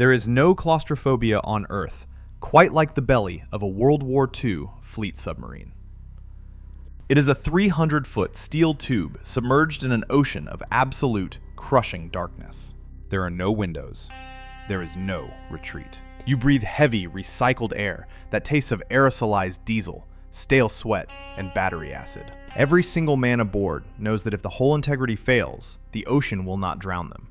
There is no claustrophobia on Earth, quite like the belly of a World War II fleet submarine. It is a 300-foot steel tube submerged in an ocean of absolute, crushing darkness. There are no windows. There is no retreat. You breathe heavy, recycled air that tastes of aerosolized diesel, stale sweat, and battery acid. Every single man aboard knows that if the hull integrity fails, the ocean will not drown them.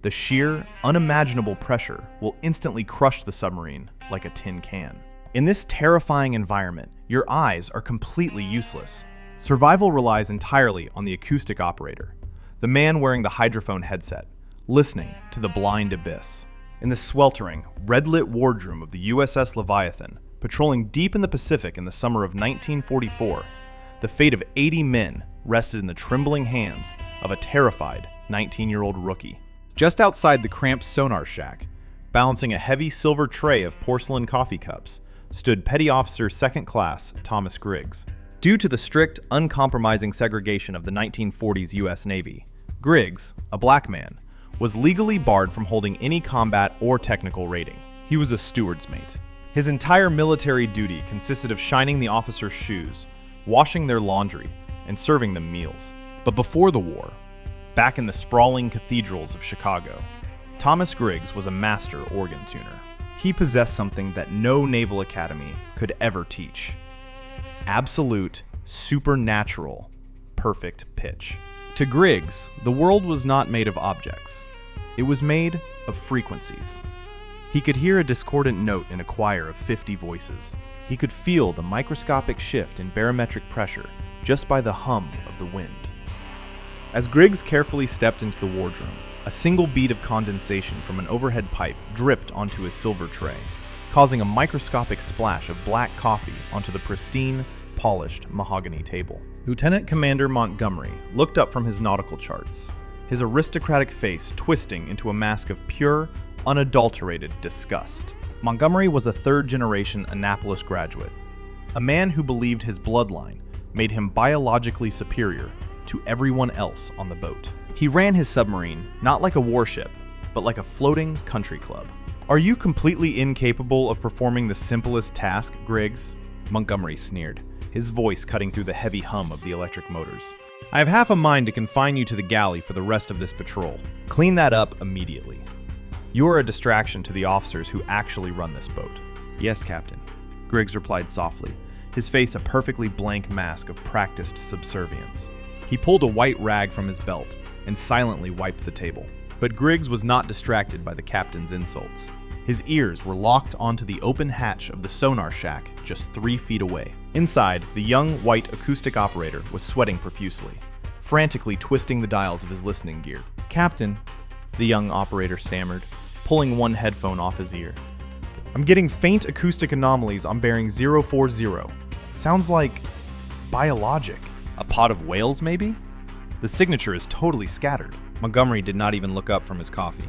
The sheer, unimaginable pressure will instantly crush the submarine like a tin can. In this terrifying environment, your eyes are completely useless. Survival relies entirely on the acoustic operator, the man wearing the hydrophone headset, listening to the blind abyss. In the sweltering, red-lit wardroom of the USS Leviathan, patrolling deep in the Pacific in the summer of 1944, the fate of 80 men rested in the trembling hands of a terrified 19-year-old rookie. Just outside the cramped sonar shack, balancing a heavy silver tray of porcelain coffee cups, stood Petty Officer Second Class Thomas Griggs. Due to the strict, uncompromising segregation of the 1940s U.S. Navy, Griggs, a black man, was legally barred from holding any combat or technical rating. He was a steward's mate. His entire military duty consisted of shining the officers' shoes, washing their laundry, and serving them meals. But before the war, back in the sprawling cathedrals of Chicago, Thomas Griggs was a master organ tuner. He possessed something that no naval academy could ever teach: absolute, supernatural, perfect pitch. To Griggs, the world was not made of objects. It was made of frequencies. He could hear a discordant note in a choir of 50 voices. He could feel the microscopic shift in barometric pressure just by the hum of the wind. As Griggs carefully stepped into the wardroom, a single bead of condensation from an overhead pipe dripped onto his silver tray, causing a microscopic splash of black coffee onto the pristine, polished mahogany table. Lieutenant Commander Montgomery looked up from his nautical charts, his aristocratic face twisting into a mask of pure, unadulterated disgust. Montgomery was a third-generation Annapolis graduate, a man who believed his bloodline made him biologically superior to everyone else on the boat. He ran his submarine not like a warship, but like a floating country club. "Are you completely incapable of performing the simplest task, Griggs?" Montgomery sneered, his voice cutting through the heavy hum of the electric motors. "I have half a mind to confine you to the galley for the rest of this patrol. Clean that up immediately. You are a distraction to the officers who actually run this boat." "Yes, Captain," Griggs replied softly, his face a perfectly blank mask of practiced subservience. He pulled a white rag from his belt and silently wiped the table. But Griggs was not distracted by the captain's insults. His ears were locked onto the open hatch of the sonar shack just 3 feet away. Inside, the young white acoustic operator was sweating profusely, frantically twisting the dials of his listening gear. "Captain," the young operator stammered, pulling one headphone off his ear, "I'm getting faint acoustic anomalies on bearing 040. Sounds like biologic. A pot of whales, maybe? The signature is totally scattered." Montgomery did not even look up from his coffee.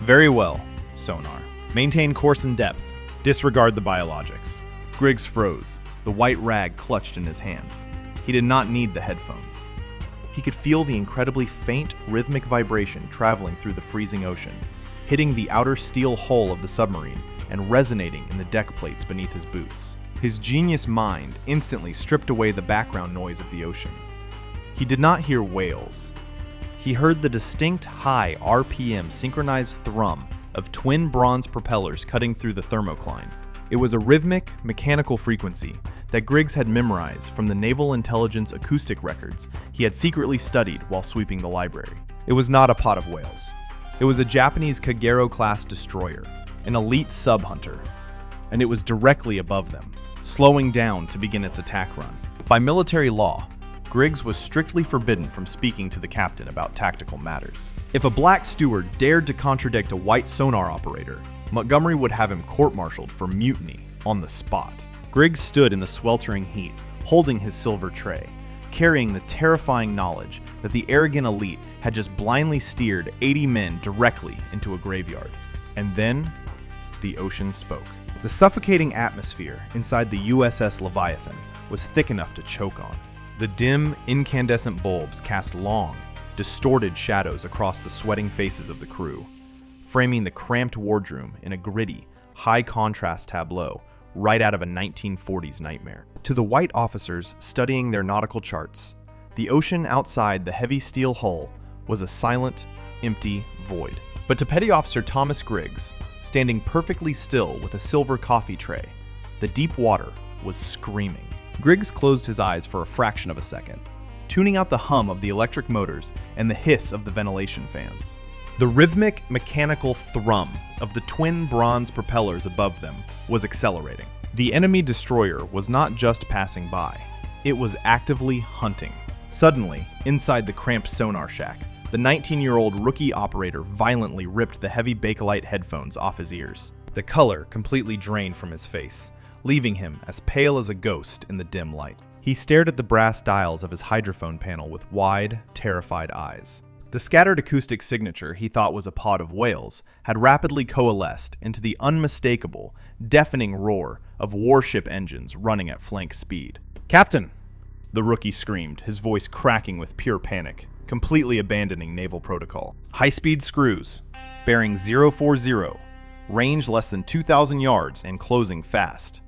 "Very well, sonar. Maintain course and depth. Disregard the biologics." Griggs froze, the white rag clutched in his hand. He did not need the headphones. He could feel the incredibly faint, rhythmic vibration traveling through the freezing ocean, hitting the outer steel hull of the submarine and resonating in the deck plates beneath his boots. His genius mind instantly stripped away the background noise of the ocean. He did not hear whales. He heard the distinct high RPM synchronized thrum of twin bronze propellers cutting through the thermocline. It was a rhythmic, mechanical frequency that Griggs had memorized from the Naval Intelligence acoustic records he had secretly studied while sweeping the library. It was not a pot of whales. It was a Japanese Kagero-class destroyer, an elite sub-hunter, and it was directly above them, slowing down to begin its attack run. By military law, Griggs was strictly forbidden from speaking to the captain about tactical matters. If a black steward dared to contradict a white sonar operator, Montgomery would have him court-martialed for mutiny on the spot. Griggs stood in the sweltering heat, holding his silver tray, carrying the terrifying knowledge that the arrogant elite had just blindly steered 80 men directly into a graveyard. And then, the ocean spoke. The suffocating atmosphere inside the USS Leviathan was thick enough to choke on. The dim, incandescent bulbs cast long, distorted shadows across the sweating faces of the crew, framing the cramped wardroom in a gritty, high-contrast tableau right out of a 1940s nightmare. To the white officers studying their nautical charts, the ocean outside the heavy steel hull was a silent, empty void. But to Petty Officer Thomas Griggs, standing perfectly still with a silver coffee tray, the deep water was screaming. Griggs closed his eyes for a fraction of a second, tuning out the hum of the electric motors and the hiss of the ventilation fans. The rhythmic, mechanical thrum of the twin bronze propellers above them was accelerating. The enemy destroyer was not just passing by, it was actively hunting. Suddenly, inside the cramped sonar shack, the 19-year-old rookie operator violently ripped the heavy Bakelite headphones off his ears. The color completely drained from his face, leaving him as pale as a ghost in the dim light. He stared at the brass dials of his hydrophone panel with wide, terrified eyes. The scattered acoustic signature he thought was a pod of whales had rapidly coalesced into the unmistakable, deafening roar of warship engines running at flank speed. "Captain!" the rookie screamed, his voice cracking with pure panic, completely abandoning naval protocol. "High-speed screws, bearing 040, range less than 2,000 yards and closing fast."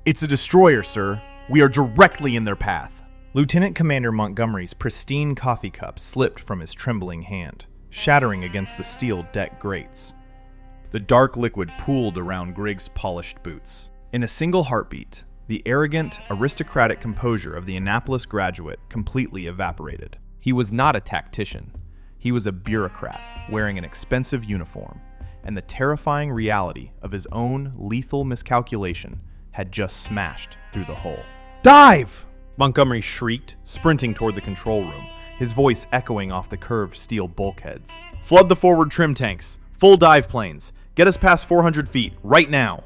"It's a destroyer, sir. We are directly in their path." Lieutenant Commander Montgomery's pristine coffee cup slipped from his trembling hand, shattering against the steel deck grates. The dark liquid pooled around Griggs' polished boots. In a single heartbeat, the arrogant, aristocratic composure of the Annapolis graduate completely evaporated. He was not a tactician. He was a bureaucrat wearing an expensive uniform, and the terrifying reality of his own lethal miscalculation had just smashed through the hull. "Dive!" Montgomery shrieked, sprinting toward the control room, his voice echoing off the curved steel bulkheads. "Flood the forward trim tanks. Full dive planes. Get us past 400 feet, right now."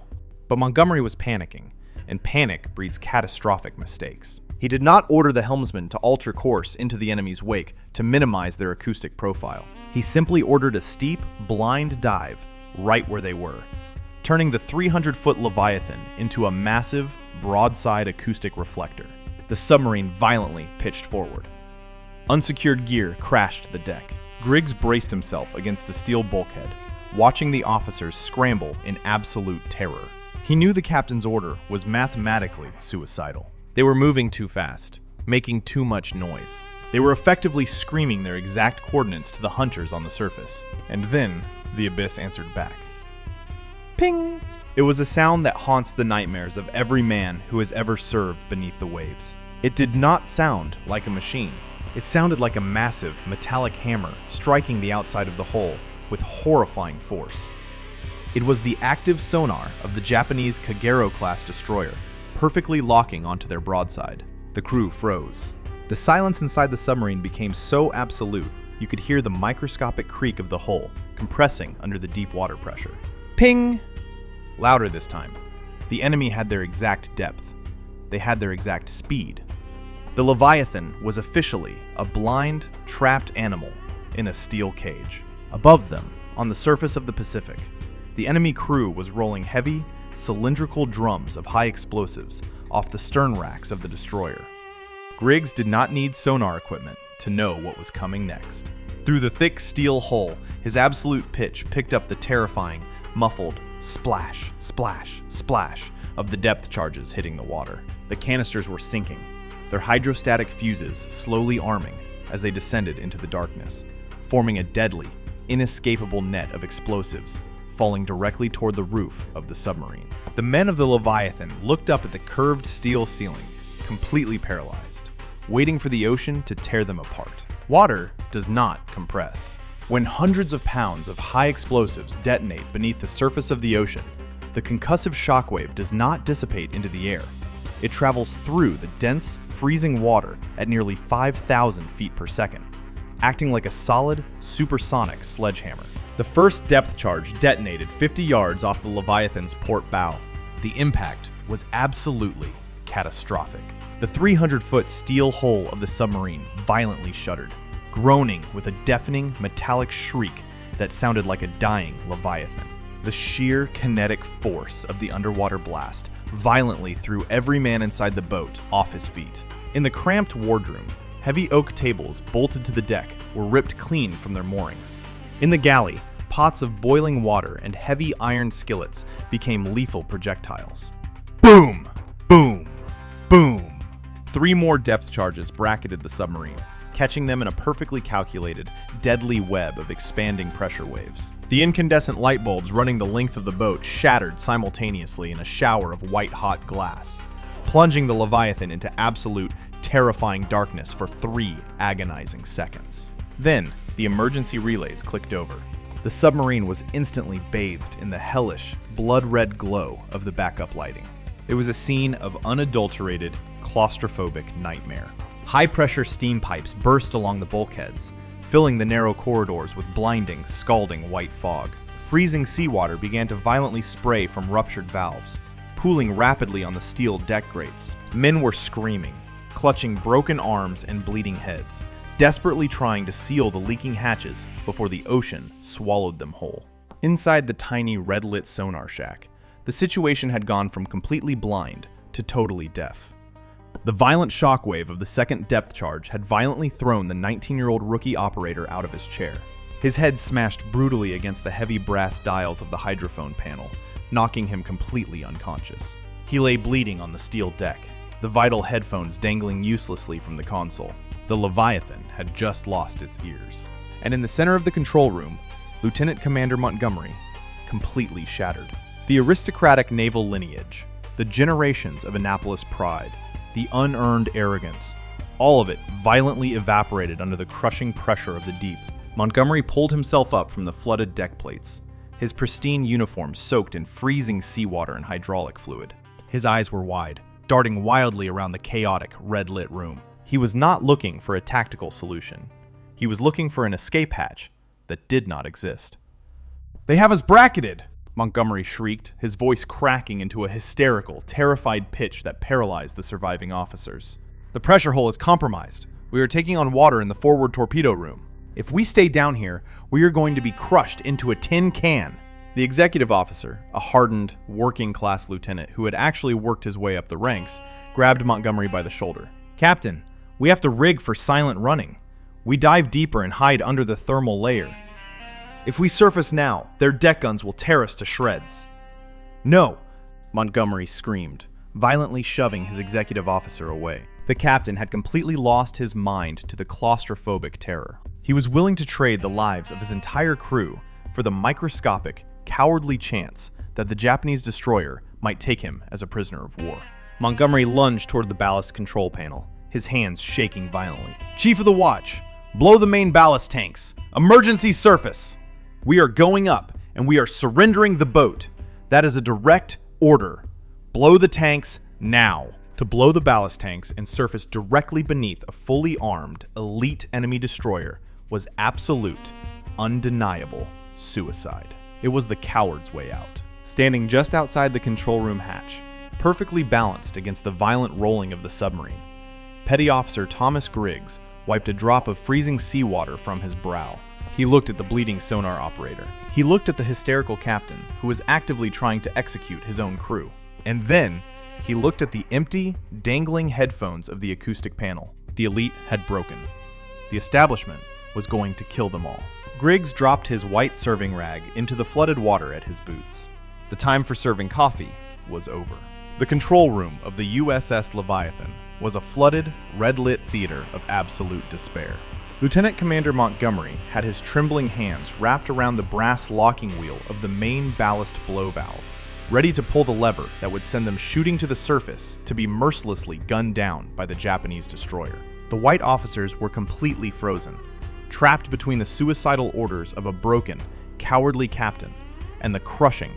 But Montgomery was panicking, and panic breeds catastrophic mistakes. He did not order the helmsman to alter course into the enemy's wake to minimize their acoustic profile. He simply ordered a steep, blind dive right where they were, turning the 300-foot Leviathan into a massive, broadside acoustic reflector. The submarine violently pitched forward. Unsecured gear crashed the deck. Griggs braced himself against the steel bulkhead, watching the officers scramble in absolute terror. He knew the captain's order was mathematically suicidal. They were moving too fast, making too much noise. They were effectively screaming their exact coordinates to the hunters on the surface. And then, the abyss answered back. Ping! It was a sound that haunts the nightmares of every man who has ever served beneath the waves. It did not sound like a machine. It sounded like a massive, metallic hammer striking the outside of the hull with horrifying force. It was the active sonar of the Japanese Kagero-class destroyer, perfectly locking onto their broadside. The crew froze. The silence inside the submarine became so absolute, you could hear the microscopic creak of the hull compressing under the deep water pressure. Ping! Louder this time. The enemy had their exact depth. They had their exact speed. The Leviathan was officially a blind, trapped animal in a steel cage. Above them, on the surface of the Pacific, the enemy crew was rolling heavy, cylindrical drums of high explosives off the stern racks of the destroyer. Griggs did not need sonar equipment to know what was coming next. Through the thick steel hull, his absolute pitch picked up the terrifying, muffled splash, splash, splash of the depth charges hitting the water. The canisters were sinking, their hydrostatic fuses slowly arming as they descended into the darkness, forming a deadly, inescapable net of explosives falling directly toward the roof of the submarine. The men of the Leviathan looked up at the curved steel ceiling, completely paralyzed, waiting for the ocean to tear them apart. Water does not compress. When hundreds of pounds of high explosives detonate beneath the surface of the ocean, the concussive shockwave does not dissipate into the air. It travels through the dense, freezing water at nearly 5,000 feet per second, acting like a solid, supersonic sledgehammer. The first depth charge detonated 50 yards off the Leviathan's port bow. The impact was absolutely catastrophic. The 300-foot steel hull of the submarine violently shuddered, groaning with a deafening metallic shriek that sounded like a dying Leviathan. The sheer kinetic force of the underwater blast violently threw every man inside the boat off his feet. In the cramped wardroom, heavy oak tables bolted to the deck were ripped clean from their moorings. In the galley, pots of boiling water and heavy iron skillets became lethal projectiles. Boom! Boom! Boom! 3 more depth charges bracketed the submarine, catching them in a perfectly calculated, deadly web of expanding pressure waves. The incandescent light bulbs running the length of the boat shattered simultaneously in a shower of white-hot glass, plunging the Leviathan into absolute, terrifying darkness for 3 agonizing seconds. Then, the emergency relays clicked over. The submarine was instantly bathed in the hellish, blood-red glow of the backup lighting. It was a scene of unadulterated, claustrophobic nightmare. High-pressure steam pipes burst along the bulkheads, filling the narrow corridors with blinding, scalding white fog. Freezing seawater began to violently spray from ruptured valves, pooling rapidly on the steel deck grates. Men were screaming, clutching broken arms and bleeding heads, desperately trying to seal the leaking hatches before the ocean swallowed them whole. Inside the tiny red-lit sonar shack, the situation had gone from completely blind to totally deaf. The violent shockwave of the second depth charge had violently thrown the 19-year-old rookie operator out of his chair. His head smashed brutally against the heavy brass dials of the hydrophone panel, knocking him completely unconscious. He lay bleeding on the steel deck, the vital headphones dangling uselessly from the console. The Leviathan had just lost its ears. And in the center of the control room, Lieutenant Commander Montgomery, completely shattered. The aristocratic naval lineage, the generations of Annapolis pride, the unearned arrogance, all of it violently evaporated under the crushing pressure of the deep. Montgomery pulled himself up from the flooded deck plates, his pristine uniform soaked in freezing seawater and hydraulic fluid. His eyes were wide, darting wildly around the chaotic, red-lit room. He was not looking for a tactical solution. He was looking for an escape hatch that did not exist. "They have us bracketed!" Montgomery shrieked, his voice cracking into a hysterical, terrified pitch that paralyzed the surviving officers. "The pressure hull is compromised. We are taking on water in the forward torpedo room. If we stay down here, we are going to be crushed into a tin can." The executive officer, a hardened, working-class lieutenant who had actually worked his way up the ranks, grabbed Montgomery by the shoulder. "Captain, we have to rig for silent running. We dive deeper and hide under the thermal layer. If we surface now, their deck guns will tear us to shreds." "No!" Montgomery screamed, violently shoving his executive officer away. The captain had completely lost his mind to the claustrophobic terror. He was willing to trade the lives of his entire crew for the microscopic, cowardly chance that the Japanese destroyer might take him as a prisoner of war. Montgomery lunged toward the ballast control panel, his hands shaking violently. "Chief of the watch, blow the main ballast tanks. Emergency surface. We are going up, and we are surrendering the boat. That is a direct order. Blow the tanks now." To blow the ballast tanks and surface directly beneath a fully armed, elite enemy destroyer was absolute, undeniable suicide. It was the coward's way out. Standing just outside the control room hatch, perfectly balanced against the violent rolling of the submarine, Petty Officer Thomas Griggs wiped a drop of freezing seawater from his brow. He looked at the bleeding sonar operator. He looked at the hysterical captain, who was actively trying to execute his own crew. And then, he looked at the empty, dangling headphones of the acoustic panel. The elite had broken. The establishment was going to kill them all. Griggs dropped his white serving rag into the flooded water at his boots. The time for serving coffee was over. The control room of the USS Leviathan was a flooded, red-lit theater of absolute despair. Lieutenant Commander Montgomery had his trembling hands wrapped around the brass locking wheel of the main ballast blow valve, ready to pull the lever that would send them shooting to the surface to be mercilessly gunned down by the Japanese destroyer. The white officers were completely frozen, trapped between the suicidal orders of a broken, cowardly captain and the crushing,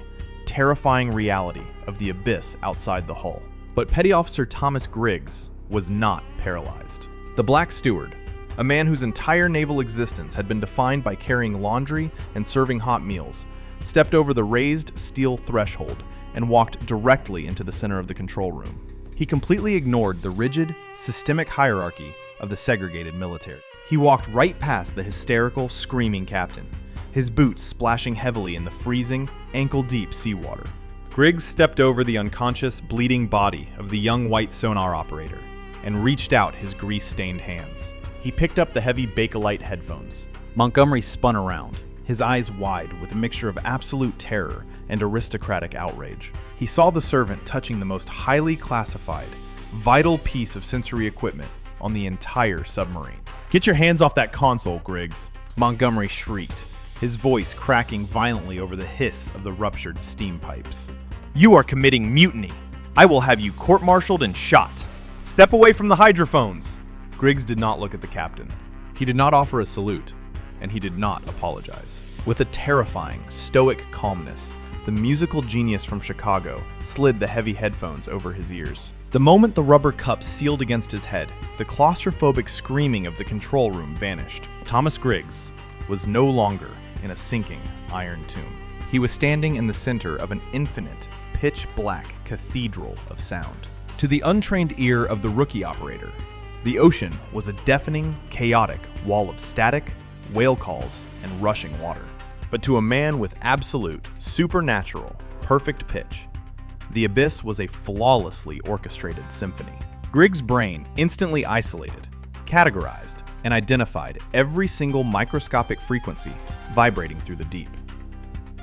terrifying reality of the abyss outside the hull. But Petty Officer Thomas Griggs was not paralyzed. The Black Steward, a man whose entire naval existence had been defined by carrying laundry and serving hot meals, stepped over the raised steel threshold and walked directly into the center of the control room. He completely ignored the rigid, systemic hierarchy of the segregated military. He walked right past the hysterical, screaming captain, his boots splashing heavily in the freezing, ankle-deep seawater. Griggs stepped over the unconscious, bleeding body of the young white sonar operator and reached out his grease-stained hands. He picked up the heavy Bakelite headphones. Montgomery spun around, his eyes wide with a mixture of absolute terror and aristocratic outrage. He saw the servant touching the most highly classified, vital piece of sensory equipment on the entire submarine. "Get your hands off that console, Griggs," Montgomery shrieked, his voice cracking violently over the hiss of the ruptured steam pipes. "You are committing mutiny. I will have you court-martialed and shot. Step away from the hydrophones." Griggs did not look at the captain. He did not offer a salute, and he did not apologize. With a terrifying, stoic calmness, the musical genius from Chicago slid the heavy headphones over his ears. The moment the rubber cup sealed against his head, the claustrophobic screaming of the control room vanished. Thomas Griggs was no longer in a sinking iron tomb. He was standing in the center of an infinite, pitch-black cathedral of sound. To the untrained ear of the rookie operator, the ocean was a deafening, chaotic wall of static, whale calls, and rushing water. But to a man with absolute, supernatural, perfect pitch, the abyss was a flawlessly orchestrated symphony. Griggs' brain instantly isolated, categorized, and identified every single microscopic frequency vibrating through the deep.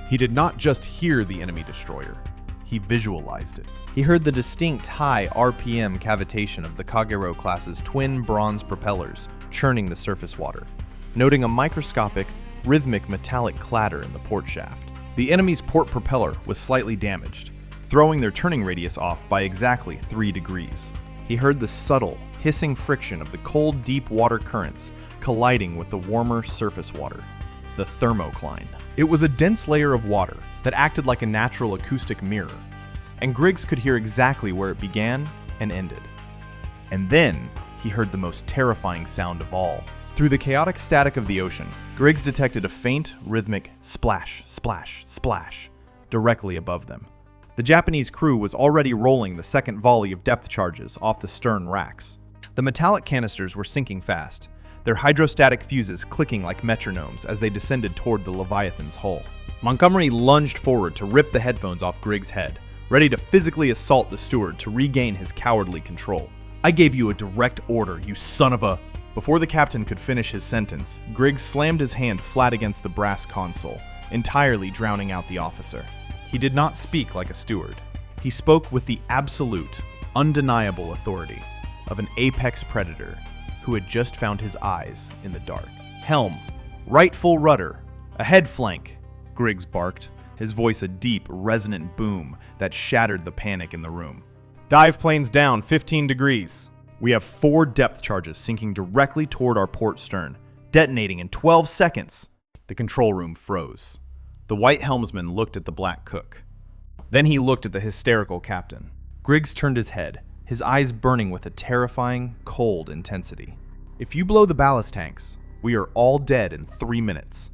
He did not just hear the enemy destroyer, he visualized it. He heard the distinct high RPM cavitation of the Kagero class's twin bronze propellers churning the surface water, noting a microscopic, rhythmic metallic clatter in the port shaft. The enemy's port propeller was slightly damaged, throwing their turning radius off by exactly 3 degrees. He heard the subtle, hissing friction of the cold, deep water currents colliding with the warmer surface water, the thermocline. It was a dense layer of water that acted like a natural acoustic mirror, and Griggs could hear exactly where it began and ended. And then he heard the most terrifying sound of all. Through the chaotic static of the ocean, Griggs detected a faint, rhythmic splash, splash, splash directly above them. The Japanese crew was already rolling the second volley of depth charges off the stern racks. The metallic canisters were sinking fast, their hydrostatic fuses clicking like metronomes as they descended toward the Leviathan's hull. Montgomery lunged forward to rip the headphones off Griggs' head, ready to physically assault the steward to regain his cowardly control. "I gave you a direct order, you son of a..." Before the captain could finish his sentence, Griggs slammed his hand flat against the brass console, entirely drowning out the officer. He did not speak like a steward. He spoke with the absolute, undeniable authority of an apex predator who had just found his eyes in the dark. "Helm, right full rudder, ahead flank," Griggs barked, his voice a deep, resonant boom that shattered the panic in the room. "Dive planes down 15 degrees. We have 4 depth charges sinking directly toward our port stern, detonating in 12 seconds. The control room froze. The white helmsman looked at the black cook. Then he looked at the hysterical captain. Griggs turned his head, his eyes burning with a terrifying, cold intensity. "If you blow the ballast tanks, we are all dead in 3 minutes.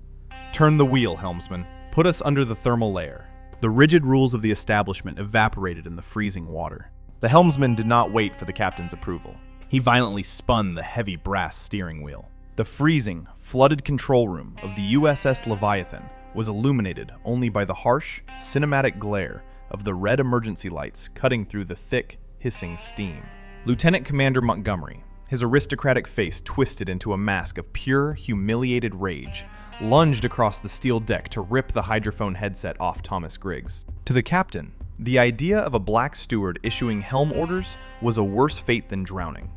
Turn the wheel, helmsman. Put us under the thermal layer." The rigid rules of the establishment evaporated in the freezing water. The helmsman did not wait for the captain's approval. He violently spun the heavy brass steering wheel. The freezing, flooded control room of the USS Leviathan was illuminated only by the harsh, cinematic glare of the red emergency lights cutting through the thick, hissing steam. Lieutenant Commander Montgomery, his aristocratic face twisted into a mask of pure, humiliated rage, lunged across the steel deck to rip the hydrophone headset off Thomas Griggs. To the captain, the idea of a black steward issuing helm orders was a worse fate than drowning.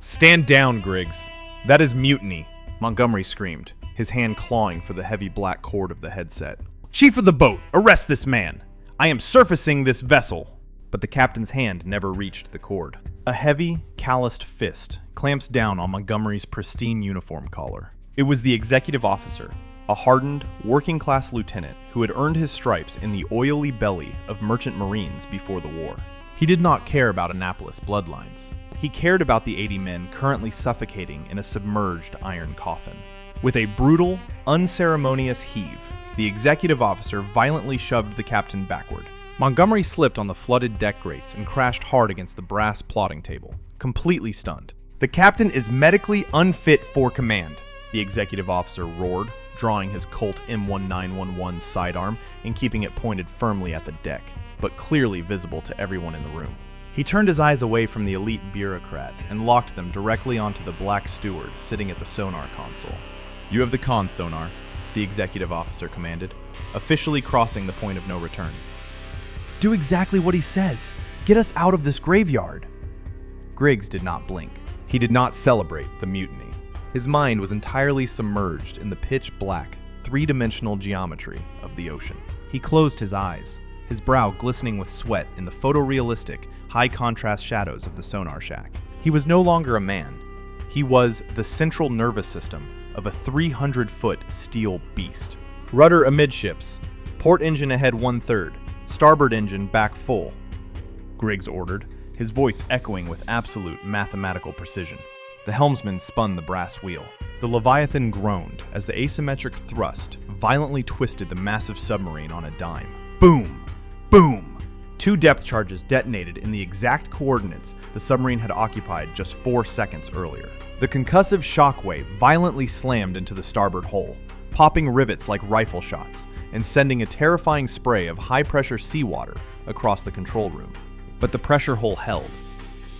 "Stand down, Griggs. That is mutiny," Montgomery screamed, his hand clawing for the heavy black cord of the headset. "Chief of the boat, arrest this man. I am surfacing this vessel." But the captain's hand never reached the cord. A heavy, calloused fist clamped down on Montgomery's pristine uniform collar. It was the executive officer, a hardened, working-class lieutenant who had earned his stripes in the oily belly of merchant marines before the war. He did not care about Annapolis bloodlines. He cared about the 80 men currently suffocating in a submerged iron coffin. With a brutal, unceremonious heave, the executive officer violently shoved the captain backward. Montgomery slipped on the flooded deck grates and crashed hard against the brass plotting table, completely stunned. "The captain is medically unfit for command," the executive officer roared, drawing his Colt M1911 sidearm and keeping it pointed firmly at the deck, but clearly visible to everyone in the room. He turned his eyes away from the elite bureaucrat and locked them directly onto the black steward sitting at the sonar console. "You have the con, sonar. the executive officer commanded, officially crossing the point of no return. Do exactly what he says. Get us out of this graveyard. Griggs did not blink. He did not celebrate the mutiny. His mind was entirely submerged in the pitch-black, three-dimensional geometry of the ocean. He closed his eyes, his brow glistening with sweat in the photorealistic, high-contrast shadows of the sonar shack. He was no longer a man. He was the central nervous system of a 300-foot steel beast. Rudder amidships. Port engine ahead 1/3. Starboard engine back full, Griggs ordered, his voice echoing with absolute mathematical precision. The helmsman spun the brass wheel. The Leviathan groaned as the asymmetric thrust violently twisted the massive submarine on a dime. Boom! Boom! 2 depth charges detonated in the exact coordinates the submarine had occupied just 4 seconds earlier. The concussive shockwave violently slammed into the starboard hull, popping rivets like rifle shots and sending a terrifying spray of high-pressure seawater across the control room. But the pressure hull held.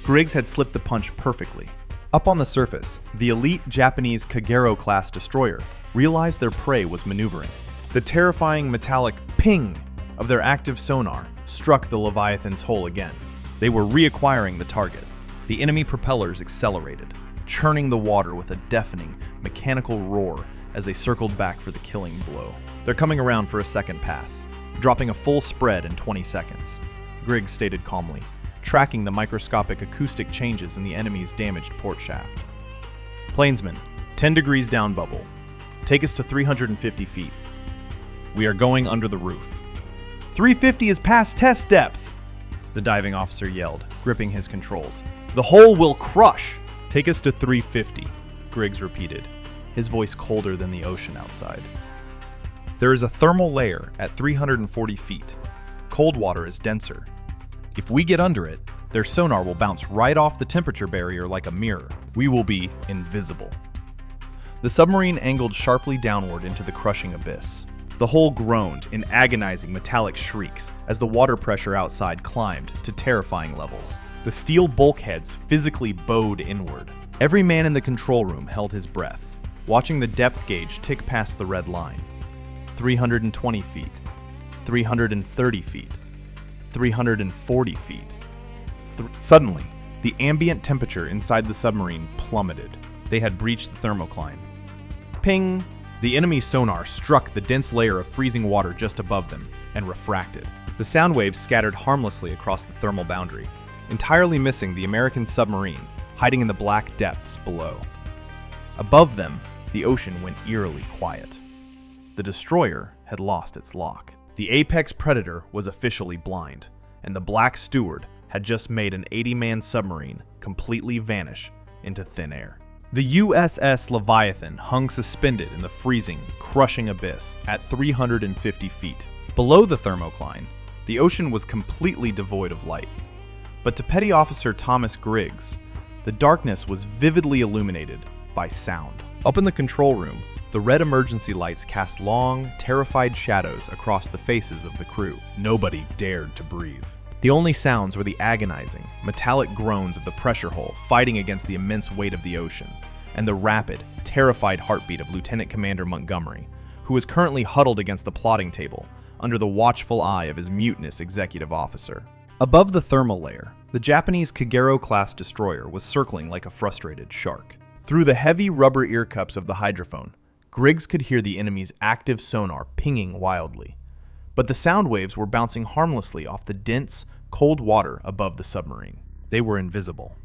Griggs had slipped the punch perfectly. Up on the surface, the elite Japanese Kagero-class destroyer realized their prey was maneuvering. The terrifying metallic ping of their active sonar struck the Leviathan's hull again. They were reacquiring the target. The enemy propellers accelerated, churning the water with a deafening, mechanical roar as they circled back for the killing blow. They're coming around for a second pass, dropping a full spread in 20 seconds, Griggs stated calmly, tracking the microscopic acoustic changes in the enemy's damaged port shaft. Plainsman, 10 degrees down bubble. Take us to 350 feet. We are going under the roof. 350 is past test depth, the diving officer yelled, gripping his controls. The hull will crush. Take us to 350, Griggs repeated, his voice colder than the ocean outside. There is a thermal layer at 340 feet. Cold water is denser. If we get under it, their sonar will bounce right off the temperature barrier like a mirror. We will be invisible. The submarine angled sharply downward into the crushing abyss. The hull groaned in agonizing metallic shrieks as the water pressure outside climbed to terrifying levels. The steel bulkheads physically bowed inward. Every man in the control room held his breath, watching the depth gauge tick past the red line. 320 feet, 330 feet, 340 feet. Suddenly, the ambient temperature inside the submarine plummeted. They had breached the thermocline. Ping! The enemy sonar struck the dense layer of freezing water just above them and refracted. The sound waves scattered harmlessly across the thermal boundary, entirely missing the American submarine hiding in the black depths below. Above them, the ocean went eerily quiet. The destroyer had lost its lock. The apex predator was officially blind, and the black steward had just made an 80-man submarine completely vanish into thin air. The USS Leviathan hung suspended in the freezing, crushing abyss at 350 feet. Below the thermocline, the ocean was completely devoid of light. But to Petty Officer Thomas Griggs, the darkness was vividly illuminated by sound. Up in the control room, the red emergency lights cast long, terrified shadows across the faces of the crew. Nobody dared to breathe. The only sounds were the agonizing, metallic groans of the pressure hull fighting against the immense weight of the ocean, and the rapid, terrified heartbeat of Lieutenant Commander Montgomery, who was currently huddled against the plotting table under the watchful eye of his mutinous executive officer. Above the thermal layer, the Japanese Kagero-class destroyer was circling like a frustrated shark. Through the heavy rubber ear cups of the hydrophone, Griggs could hear the enemy's active sonar pinging wildly, but the sound waves were bouncing harmlessly off the dense, cold water above the submarine. They were invisible.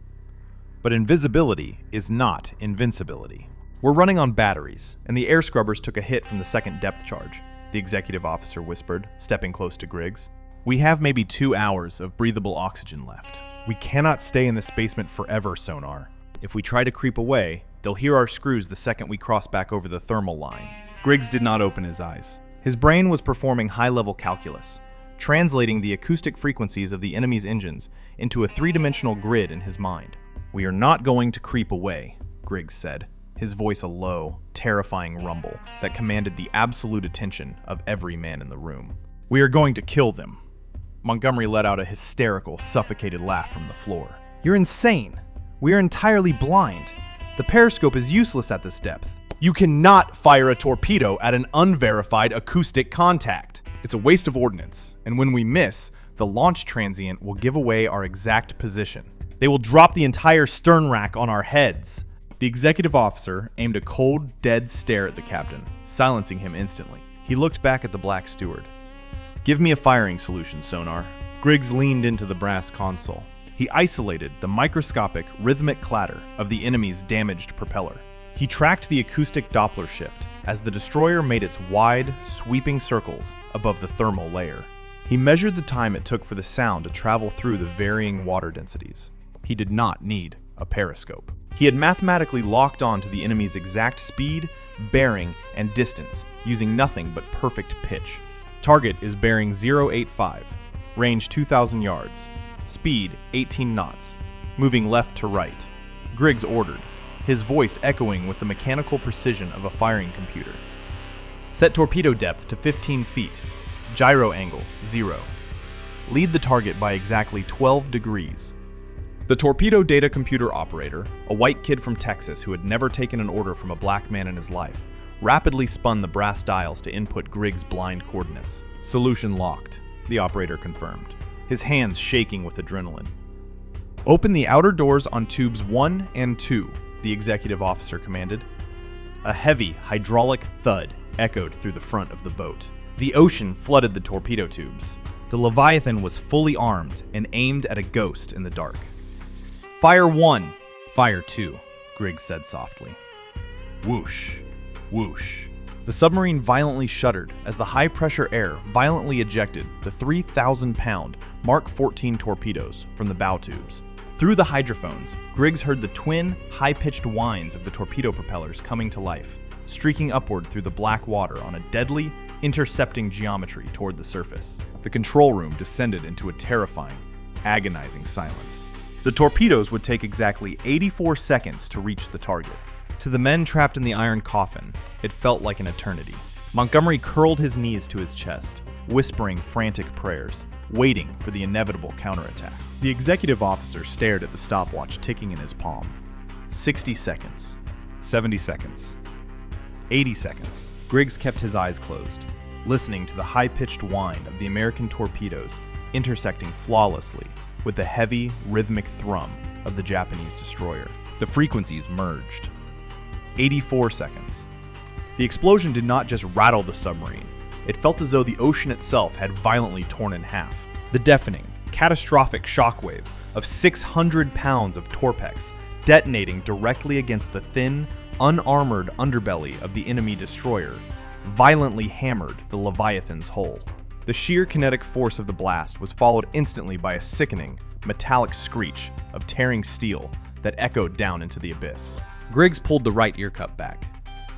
But invisibility is not invincibility. We're running on batteries, and the air scrubbers took a hit from the second depth charge, the executive officer whispered, stepping close to Griggs. We have maybe 2 hours of breathable oxygen left. We cannot stay in this basement forever, sonar. If we try to creep away, they'll hear our screws the second we cross back over the thermal line. Griggs did not open his eyes. His brain was performing high-level calculus, translating the acoustic frequencies of the enemy's engines into a three-dimensional grid in his mind. We are not going to creep away, Griggs said, his voice a low, terrifying rumble that commanded the absolute attention of every man in the room. We are going to kill them. Montgomery let out a hysterical, suffocated laugh from the floor. You're insane. We are entirely blind. The periscope is useless at this depth. You cannot fire a torpedo at an unverified acoustic contact. It's a waste of ordnance, and when we miss, the launch transient will give away our exact position. They will drop the entire stern rack on our heads. The executive officer aimed a cold, dead stare at the captain, silencing him instantly. He looked back at the black steward. Give me a firing solution, sonar. Griggs leaned into the brass console. He isolated the microscopic, rhythmic clatter of the enemy's damaged propeller. He tracked the acoustic Doppler shift as the destroyer made its wide, sweeping circles above the thermal layer. He measured the time it took for the sound to travel through the varying water densities. He did not need a periscope. He had mathematically locked on to the enemy's exact speed, bearing, and distance, using nothing but perfect pitch. Target is bearing 085, range 2,000 yards, speed 18 knots, moving left to right. Griggs ordered, his voice echoing with the mechanical precision of a firing computer. Set torpedo depth to 15 feet. Gyro angle, 0. Lead the target by exactly 12 degrees. The torpedo data computer operator, a white kid from Texas who had never taken an order from a black man in his life, rapidly spun the brass dials to input Griggs' blind coordinates. Solution locked, the operator confirmed, his hands shaking with adrenaline. Open the outer doors on tubes 1 and 2, the executive officer commanded. A heavy hydraulic thud echoed through the front of the boat. The ocean flooded the torpedo tubes. The Leviathan was fully armed and aimed at a ghost in the dark. Fire 1. Fire 2, Griggs said softly. Whoosh, whoosh. The submarine violently shuddered as the high-pressure air violently ejected the 3,000-pound Mark 14 torpedoes from the bow tubes. Through the hydrophones, Griggs heard the twin, high-pitched whines of the torpedo propellers coming to life, streaking upward through the black water on a deadly, intercepting geometry toward the surface. The control room descended into a terrifying, agonizing silence. The torpedoes would take exactly 84 seconds to reach the target. To the men trapped in the iron coffin, it felt like an eternity. Montgomery curled his knees to his chest, whispering frantic prayers, waiting for the inevitable counterattack. The executive officer stared at the stopwatch ticking in his palm. 60 seconds. 70 seconds. 80 seconds. Griggs kept his eyes closed, listening to the high-pitched whine of the American torpedoes intersecting flawlessly with the heavy, rhythmic thrum of the Japanese destroyer. The frequencies merged. 84 seconds. The explosion did not just rattle the submarine. It felt as though the ocean itself had violently torn in half. The deafening, catastrophic shockwave of 600 pounds of Torpex detonating directly against the thin, unarmored underbelly of the enemy destroyer violently hammered the Leviathan's hull. The sheer kinetic force of the blast was followed instantly by a sickening, metallic screech of tearing steel that echoed down into the abyss. Griggs pulled the right ear cup back.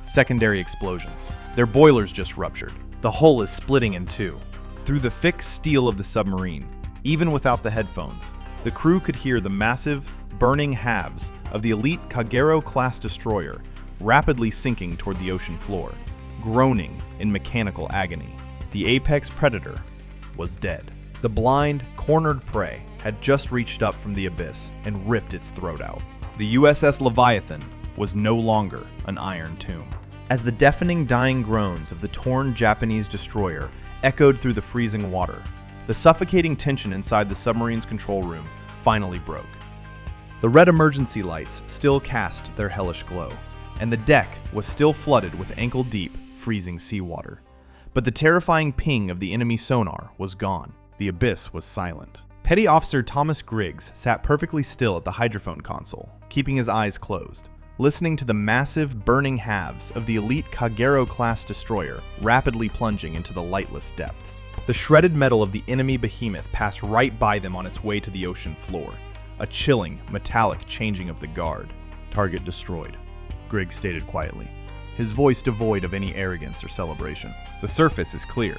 Secondary explosions. Their boilers just ruptured. The hull is splitting in two. Through the thick steel of the submarine, even without the headphones, the crew could hear the massive, burning halves of the elite Kagero-class destroyer rapidly sinking toward the ocean floor, groaning in mechanical agony. The apex predator was dead. The blind, cornered prey had just reached up from the abyss and ripped its throat out. The USS Leviathan was no longer an iron tomb. As the deafening dying groans of the torn Japanese destroyer echoed through the freezing water, the suffocating tension inside the submarine's control room finally broke. The red emergency lights still cast their hellish glow, and the deck was still flooded with ankle-deep, freezing seawater. But the terrifying ping of the enemy sonar was gone. The abyss was silent. Petty Officer Thomas Griggs sat perfectly still at the hydrophone console, keeping his eyes closed, listening to the massive, burning halves of the elite Kagero-class destroyer rapidly plunging into the lightless depths. The shredded metal of the enemy behemoth passed right by them on its way to the ocean floor, a chilling, metallic changing of the guard. Target destroyed, Griggs stated quietly, his voice devoid of any arrogance or celebration. The surface is clear.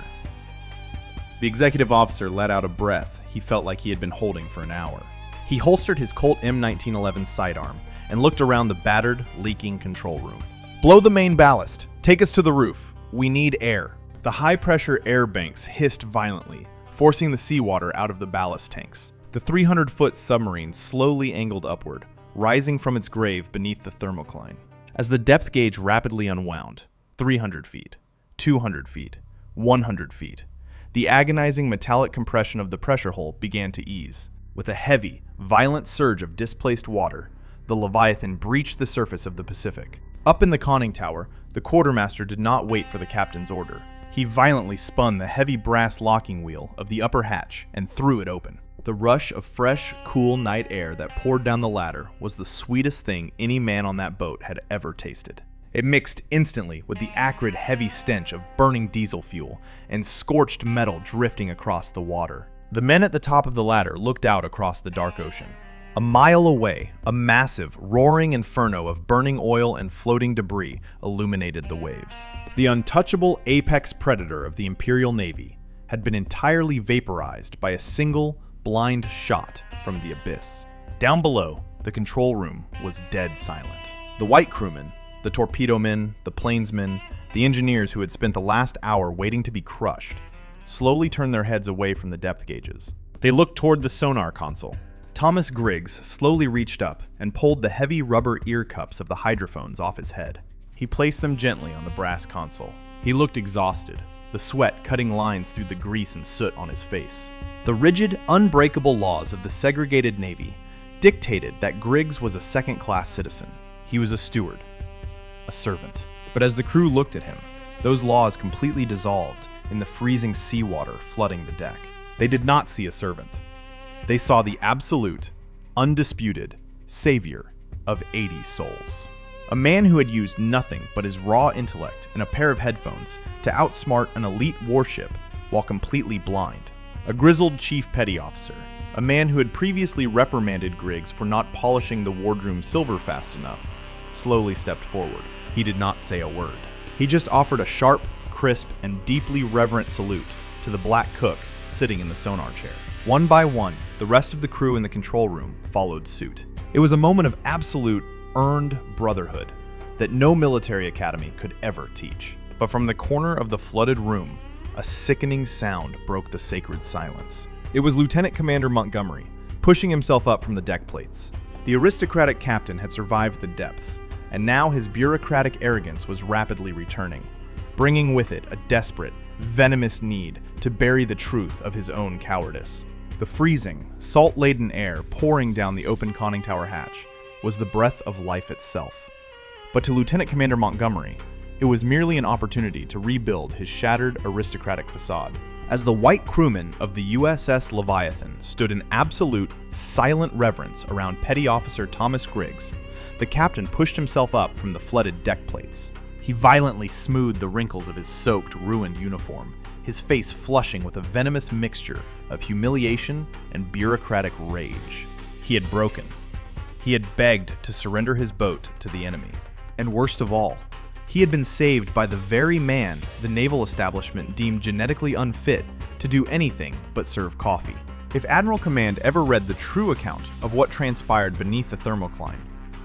The executive officer let out a breath he felt like he had been holding for an hour. He holstered his Colt M1911 sidearm and looked around the battered, leaking control room. Blow the main ballast. Take us to the roof. We need air. The high-pressure air banks hissed violently, forcing the seawater out of the ballast tanks. The 300-foot submarine slowly angled upward, rising from its grave beneath the thermocline. As the depth gauge rapidly unwound, 300 feet, 200 feet, 100 feet, the agonizing metallic compression of the pressure hull began to ease. With a heavy, violent surge of displaced water, the Leviathan breached the surface of the Pacific. Up in the conning tower, the quartermaster did not wait for the captain's order. He violently spun the heavy brass locking wheel of the upper hatch and threw it open. The rush of fresh, cool night air that poured down the ladder was the sweetest thing any man on that boat had ever tasted. It mixed instantly with the acrid, heavy stench of burning diesel fuel and scorched metal drifting across the water. The men at the top of the ladder looked out across the dark ocean. A mile away, a massive, roaring inferno of burning oil and floating debris illuminated the waves. The untouchable apex predator of the Imperial Navy had been entirely vaporized by a single, blind shot from the abyss. Down below, the control room was dead silent. The white crewmen, the torpedo men, the plainsmen, the engineers who had spent the last hour waiting to be crushed, slowly turned their heads away from the depth gauges. They looked toward the sonar console. Thomas Griggs slowly reached up and pulled the heavy rubber ear cups of the hydrophones off his head. He placed them gently on the brass console. He looked exhausted, the sweat cutting lines through the grease and soot on his face. The rigid, unbreakable laws of the segregated Navy dictated that Griggs was a second-class citizen. He was a steward, a servant. But as the crew looked at him, those laws completely dissolved in the freezing seawater flooding the deck. They did not see a servant. They saw the absolute, undisputed savior of 80 souls. A man who had used nothing but his raw intellect and a pair of headphones to outsmart an elite warship while completely blind. A grizzled chief petty officer, a man who had previously reprimanded Griggs for not polishing the wardroom silver fast enough, slowly stepped forward. He did not say a word. He just offered a sharp, crisp, and deeply reverent salute to the black cook sitting in the sonar chair. One by one, the rest of the crew in the control room followed suit. It was a moment of absolute, earned brotherhood that no military academy could ever teach. But from the corner of the flooded room, a sickening sound broke the sacred silence. It was Lieutenant Commander Montgomery, pushing himself up from the deck plates. The aristocratic captain had survived the depths, and now his bureaucratic arrogance was rapidly returning, bringing with it a desperate, venomous need to bury the truth of his own cowardice. The freezing, salt-laden air pouring down the open conning tower hatch was the breath of life itself. But to Lieutenant Commander Montgomery, it was merely an opportunity to rebuild his shattered aristocratic facade. As the white crewmen of the USS Leviathan stood in absolute, silent reverence around Petty Officer Thomas Griggs, the captain pushed himself up from the flooded deck plates. He violently smoothed the wrinkles of his soaked, ruined uniform, his face flushing with a venomous mixture of humiliation and bureaucratic rage. He had broken. He had begged to surrender his boat to the enemy. And worst of all, he had been saved by the very man the naval establishment deemed genetically unfit to do anything but serve coffee. If Admiral Command ever read the true account of what transpired beneath the thermocline,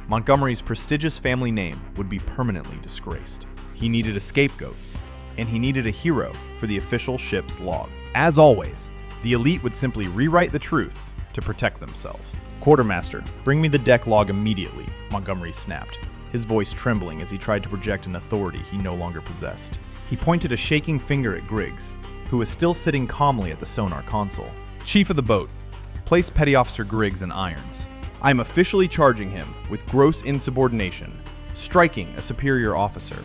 Montgomery's prestigious family name would be permanently disgraced. He needed a scapegoat, and he needed a hero for the official ship's log. As always, the elite would simply rewrite the truth to protect themselves. "Quartermaster, bring me the deck log immediately," Montgomery snapped, his voice trembling as he tried to project an authority he no longer possessed. He pointed a shaking finger at Griggs, who was still sitting calmly at the sonar console. "Chief of the boat, place Petty Officer Griggs in irons. I am officially charging him with gross insubordination, striking a superior officer,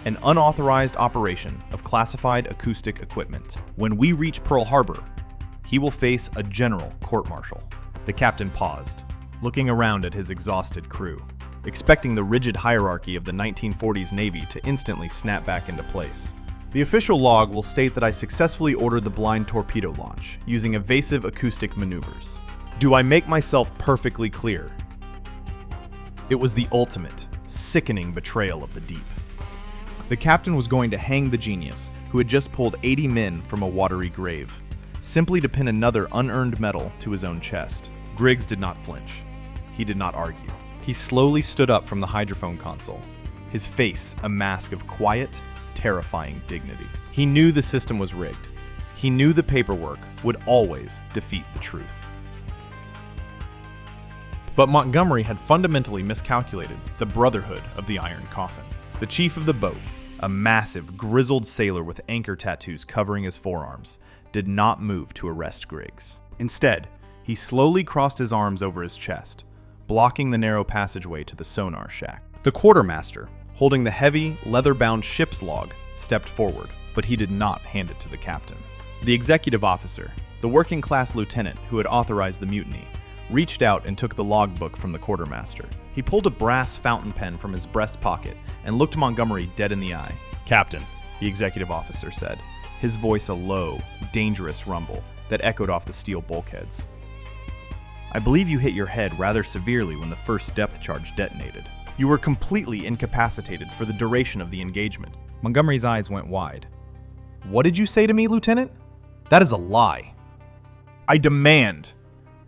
an unauthorized operation of classified acoustic equipment. When we reach Pearl Harbor, he will face a general court-martial." The captain paused, looking around at his exhausted crew, expecting the rigid hierarchy of the 1940s Navy to instantly snap back into place. "The official log will state that I successfully ordered the blind torpedo launch using evasive acoustic maneuvers. Do I make myself perfectly clear? It was the ultimate, sickening betrayal of the deep." The captain was going to hang the genius who had just pulled 80 men from a watery grave, simply to pin another unearned medal to his own chest. Griggs did not flinch. He did not argue. He slowly stood up from the hydrophone console, his face a mask of quiet, terrifying dignity. He knew the system was rigged. He knew the paperwork would always defeat the truth. But Montgomery had fundamentally miscalculated the brotherhood of the Iron Coffin. The chief of the boat, a massive, grizzled sailor with anchor tattoos covering his forearms, did not move to arrest Griggs. Instead, he slowly crossed his arms over his chest, blocking the narrow passageway to the sonar shack. The quartermaster, holding the heavy, leather-bound ship's log, stepped forward, but he did not hand it to the captain. The executive officer, the working-class lieutenant who had authorized the mutiny, reached out and took the logbook from the quartermaster. He pulled a brass fountain pen from his breast pocket and looked Montgomery dead in the eye. "Captain," the executive officer said, his voice a low, dangerous rumble that echoed off the steel bulkheads. "I believe you hit your head rather severely when the first depth charge detonated. You were completely incapacitated for the duration of the engagement." Montgomery's eyes went wide. "What did you say to me, Lieutenant? That is a lie." "I demand—"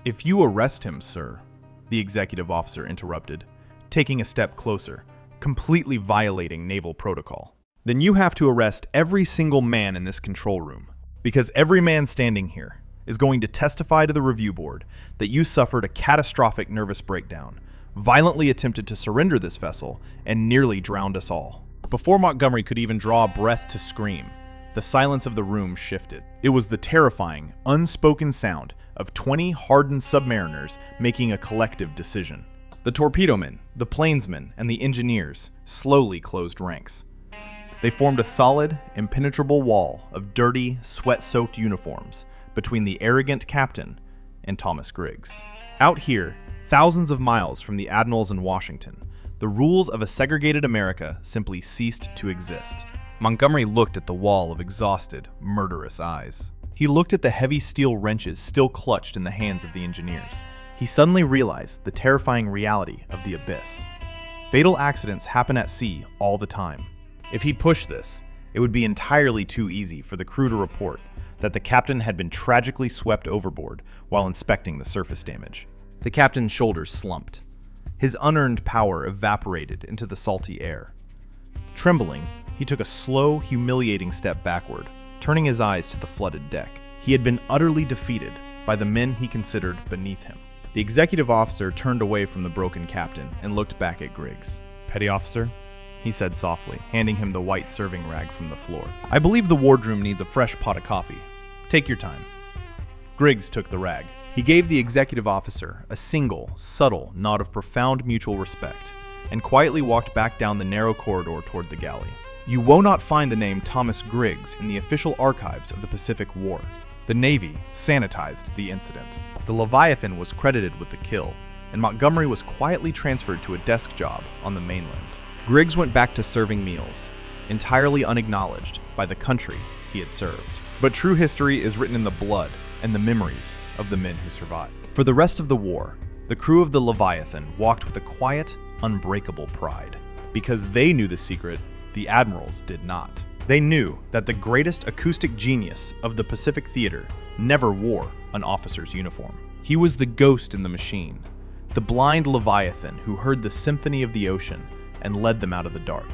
"If you arrest him, sir," the executive officer interrupted, taking a step closer, completely violating naval protocol, "then you have to arrest every single man in this control room, because every man standing here is going to testify to the review board that you suffered a catastrophic nervous breakdown, violently attempted to surrender this vessel, and nearly drowned us all." Before Montgomery could even draw a breath to scream, the silence of the room shifted. It was the terrifying, unspoken sound of 20 hardened submariners making a collective decision. The torpedo men, the plainsmen, and the engineers slowly closed ranks. They formed a solid, impenetrable wall of dirty, sweat-soaked uniforms between the arrogant captain and Thomas Griggs. Out here, thousands of miles from the admirals in Washington, the rules of a segregated America simply ceased to exist. Montgomery looked at the wall of exhausted, murderous eyes. He looked at the heavy steel wrenches still clutched in the hands of the engineers. He suddenly realized the terrifying reality of the abyss. Fatal accidents happen at sea all the time. If he pushed this, it would be entirely too easy for the crew to report that the captain had been tragically swept overboard while inspecting the surface damage. The captain's shoulders slumped. His unearned power evaporated into the salty air. Trembling, he took a slow, humiliating step backward, turning his eyes to the flooded deck. He had been utterly defeated by the men he considered beneath him. The executive officer turned away from the broken captain and looked back at Griggs. "Petty Officer," he said softly, handing him the white serving rag from the floor. "I believe the wardroom needs a fresh pot of coffee. Take your time." Griggs took the rag. He gave the executive officer a single, subtle nod of profound mutual respect and quietly walked back down the narrow corridor toward the galley. You will not find the name Thomas Griggs in the official archives of the Pacific War. The Navy sanitized the incident. The Leviathan was credited with the kill, and Montgomery was quietly transferred to a desk job on the mainland. Griggs went back to serving meals, entirely unacknowledged by the country he had served. But true history is written in the blood and the memories of the men who survived. For the rest of the war, the crew of the Leviathan walked with a quiet, unbreakable pride. Because they knew the secret, the admirals did not. They knew that the greatest acoustic genius of the Pacific theater never wore an officer's uniform. He was the ghost in the machine, the blind Leviathan who heard the symphony of the ocean and led them out of the dark.